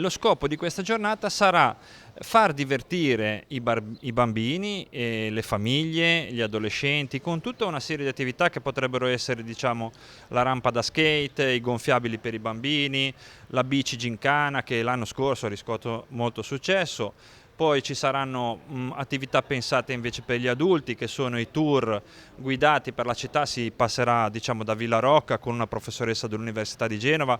Lo scopo di questa giornata sarà far divertire i bambini e le famiglie, gli adolescenti, con tutta una serie di attività che potrebbero essere, diciamo, la rampa da skate, i gonfiabili per i bambini, la bici gincana che l'anno scorso ha riscuoto molto successo. Poi ci saranno attività pensate invece per gli adulti, che sono i tour guidati per la città. Si passerà, diciamo, da Villa Rocca con una professoressa dell'Università di Genova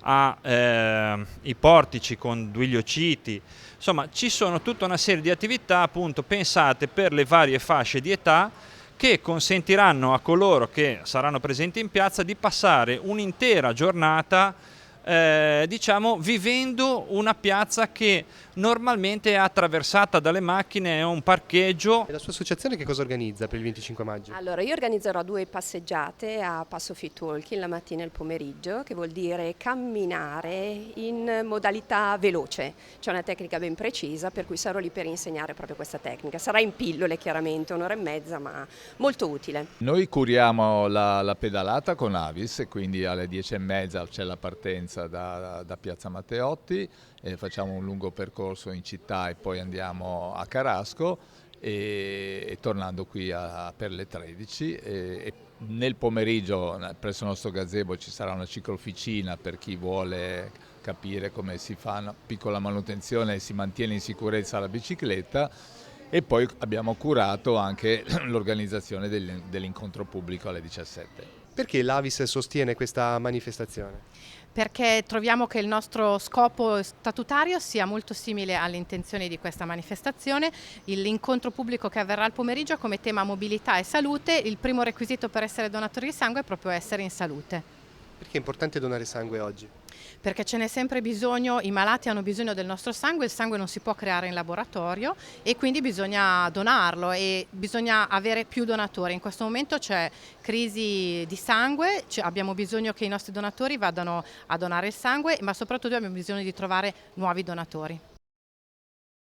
ai portici con Duilio Citi. Insomma, ci sono tutta una serie di attività appunto pensate per le varie fasce di età, che consentiranno a coloro che saranno presenti in piazza di passare un'intera giornata diciamo, vivendo una piazza che normalmente è attraversata dalle macchine, è un parcheggio. E la sua associazione che cosa organizza per il 25 maggio? Allora, io organizzerò 2 passeggiate a passo fit walking la mattina e il pomeriggio, che vuol dire camminare in modalità veloce. C'è una tecnica ben precisa, per cui sarò lì per insegnare proprio questa tecnica. Sarà in pillole chiaramente, 1 ora e mezza, ma molto utile. Noi curiamo la pedalata con Avis e quindi alle 10:30 c'è la partenza da Piazza Matteotti e facciamo un lungo percorso in città e poi andiamo a Carasco e tornando qui per le 13 e nel pomeriggio presso il nostro gazebo ci sarà una ciclofficina per chi vuole capire come si fa una piccola manutenzione e si mantiene in sicurezza la bicicletta. E poi abbiamo curato anche l'organizzazione dell'incontro pubblico alle 17. Perché l'Avis sostiene questa manifestazione? Perché troviamo che il nostro scopo statutario sia molto simile alle intenzioni di questa manifestazione. L'incontro pubblico che avverrà al pomeriggio ha come tema mobilità e salute. Il primo requisito per essere donatori di sangue è proprio essere in salute. Perché è importante donare sangue oggi? Perché ce n'è sempre bisogno, i malati hanno bisogno del nostro sangue, il sangue non si può creare in laboratorio e quindi bisogna donarlo e bisogna avere più donatori. In questo momento c'è crisi di sangue, abbiamo bisogno che i nostri donatori vadano a donare il sangue, ma soprattutto abbiamo bisogno di trovare nuovi donatori.